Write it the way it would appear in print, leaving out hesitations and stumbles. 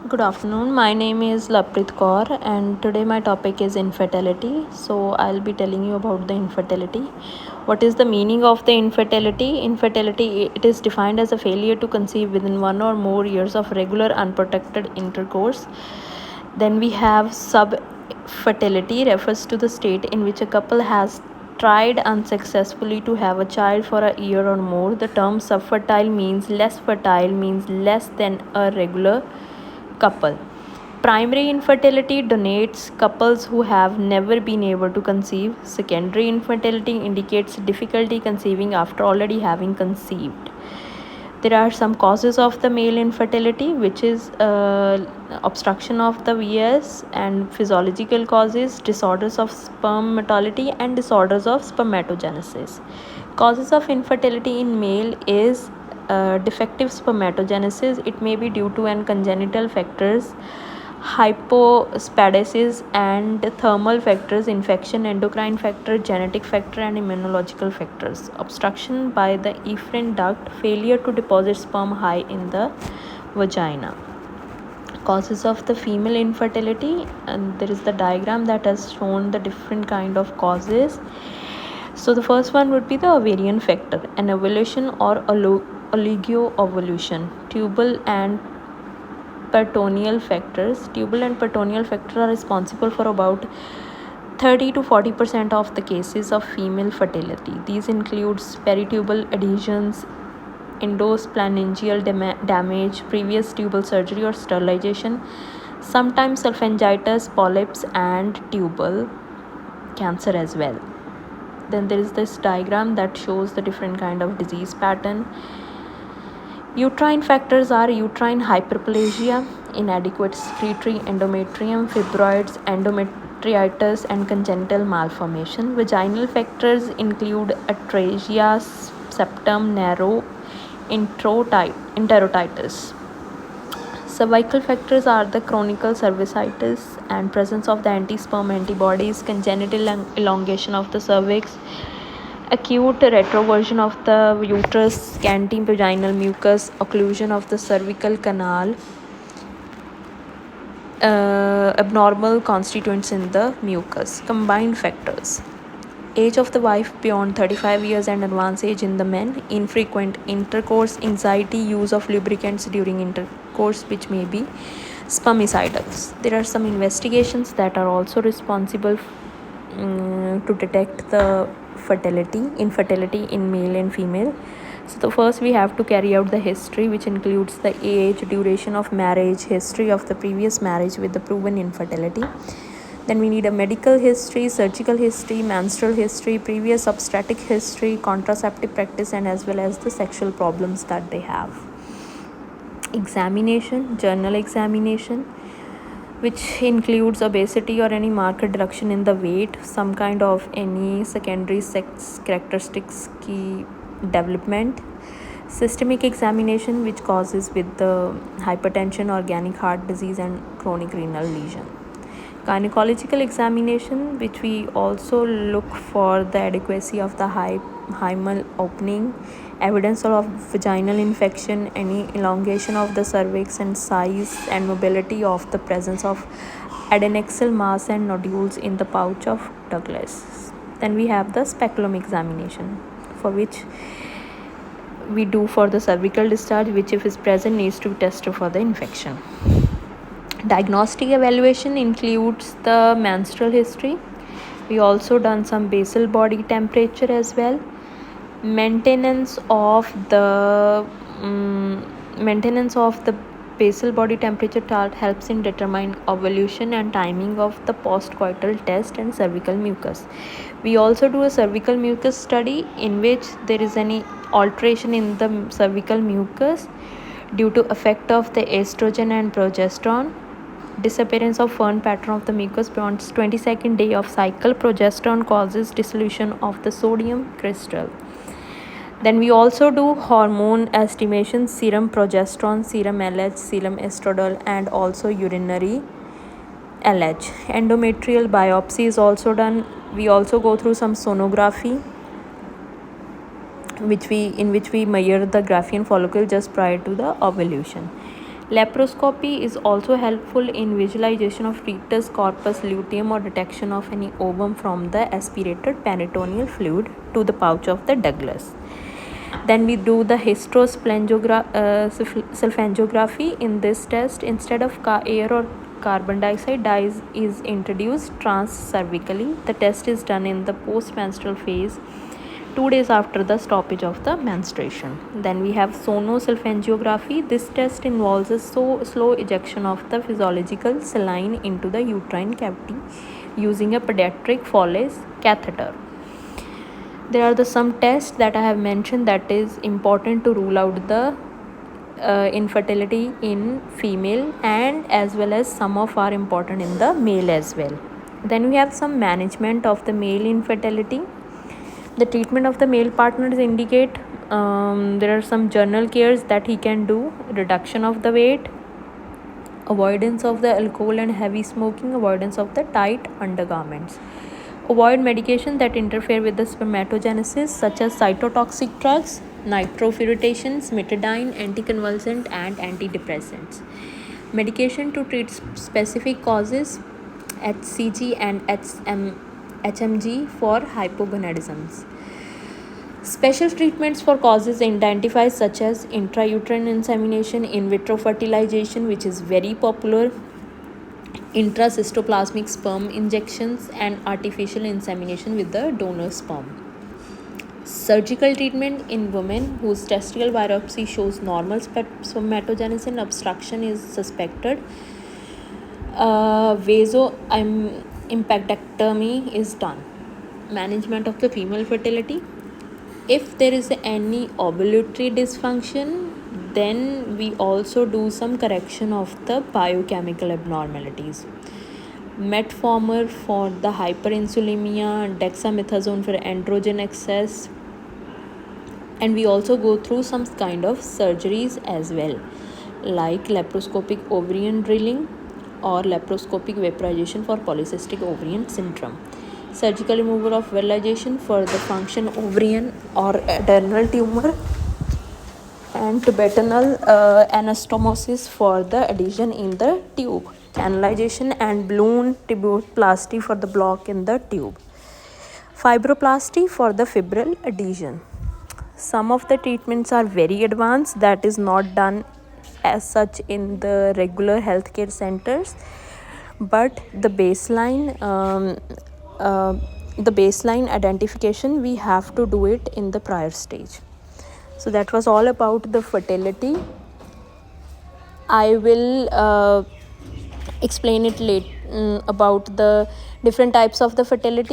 Good afternoon. My name is Laprit Kaur, and today my topic is infertility. So, I'll be telling you about the infertility. What is the meaning of the infertility? Infertility, it is defined as a failure to conceive within 1 or more years of regular unprotected intercourse. Then we have subfertility, refers to the state in which a couple has tried unsuccessfully to have a child for a year or more. The term subfertile means less than a regular couple. Primary infertility denotes couples who have never been able to conceive. Secondary infertility indicates difficulty conceiving after already having conceived. There are some causes of the male infertility, which is obstruction of the VS, and physiological causes, disorders of sperm motility, and disorders of spermatogenesis. Causes of infertility in male is defective spermatogenesis. It may be due to an congenital factors, hypospadias and thermal factors, infection, endocrine factor, genetic factor, and immunological factors. Obstruction by the efferent duct, failure to deposit sperm high in the vagina. Causes of the female infertility, and there is the diagram that has shown the different kind of causes. So the first one would be the ovarian factor, an ovulation or oligo-ovulation. Tubal and peritoneal factors. Tubal and peritoneal factors are responsible for about 30 to 40% of the cases of female fertility. These includes peritubal adhesions, endophalangeal damage, previous tubal surgery or sterilization, sometimes salpingitis, polyps, and tubal cancer as well. Then there is this diagram that shows the different kind of disease pattern. Uterine factors are uterine hyperplasia, inadequate secretory endometrium, fibroids, endometritis, and congenital malformation. Vaginal factors include atresia, septum, narrow enterotitis. Cervical factors are the chronic cervicitis and presence of the anti-sperm antibodies, congenital elongation of the cervix, acute retroversion of the uterus, scanty vaginal mucus, occlusion of the cervical canal, abnormal constituents in the mucus. Combined factors: age of the wife beyond 35 years and advanced age in the men, infrequent intercourse, anxiety, use of lubricants during intercourse which may be spermicidal. There are some investigations that are also responsible to detect the infertility in male and female. So the first, we have to carry out the history, which includes the age, duration of marriage, history of the previous marriage with the proven infertility. Then we need a medical history, surgical history, menstrual history, previous obstetric history, contraceptive practice, and as well as the sexual problems that they have. Examination, journal examination, which includes obesity or any marked reduction in the weight, some kind of any secondary sex characteristics key development. Systemic examination, which causes with the hypertension, organic heart disease, and chronic renal lesion. Gynecological examination, which we also look for the adequacy of the hymenal opening, evidence of vaginal infection, any elongation of the cervix, and size and mobility of the presence of adnexal mass and nodules in the pouch of Douglas. Then we have the speculum examination, for which we do for the cervical discharge, which if is present needs to be tested for the infection. Diagnostic evaluation includes the menstrual history. We also done some basal body temperature as well. Maintenance of the basal body temperature chart helps in determining ovulation and timing of the postcoital test and cervical mucus. We also do a cervical mucus study in which there is any alteration in the cervical mucus due to effect of the estrogen and progesterone, disappearance of fern pattern of the mucus beyond 22nd day of cycle. Progesterone causes dissolution of the sodium crystal. Then we also do hormone estimation, serum progesterone, serum LH, serum estradiol, and also urinary LH. Endometrial biopsy is also done. We also go through some sonography, in which we measure the Graafian follicle just prior to the ovulation. Laparoscopy is also helpful in visualization of fetus corpus luteum or detection of any ovum from the aspirated peritoneal fluid to the pouch of the Douglas. Then we do the sulfangiography. In this test, instead of air or carbon dioxide, dye is introduced transcervically. The test is done in the postmenstrual phase, 2 days after the stoppage of the menstruation. Then we have sonosulfangiography. This test involves a slow ejection of the physiological saline into the uterine cavity using a pediatric Foley's catheter. There are some tests that I have mentioned that is important to rule out the infertility in female, and as well as some of are important in the male as well. Then we have some management of the male infertility. The treatment of the male partners indicate there are some general cares that he can do: reduction of the weight, avoidance of the alcohol and heavy smoking, avoidance of the tight undergarments. Avoid medication that interfere with the spermatogenesis, such as cytotoxic drugs, nitrofurantoins, metadine, anticonvulsant, and antidepressants. Medication to treat specific causes, HCG and HMG for hypogonadisms. Special treatments for causes identified, such as intrauterine insemination, in vitro fertilization, which is very popular, intracystoplasmic sperm injections, and artificial insemination with the donor sperm. Surgical treatment in women whose testicle biopsy shows normal spermatogenesis and obstruction is suspected. Vasoimpactectomy is done. Management of the female fertility. If there is any ovulatory dysfunction, then we also do some correction of the biochemical abnormalities. Metformin for the hyperinsulinemia, dexamethasone for androgen excess, and we also go through some kind of surgeries as well, like laparoscopic ovarian drilling or laparoscopic vaporization for polycystic ovarian syndrome. Surgical removal of virilization for the function ovarian or adrenal tumor, and tibital anastomosis for the adhesion in the tube, canalization and balloon tuboplasty for the block in the tube, fibroplasty for the fibril adhesion. Some of the treatments are very advanced, that is not done as such in the regular healthcare centers, but the baseline identification we have to do it in the prior stage. So that was all about the fertility. I will explain it about the different types of the fertility.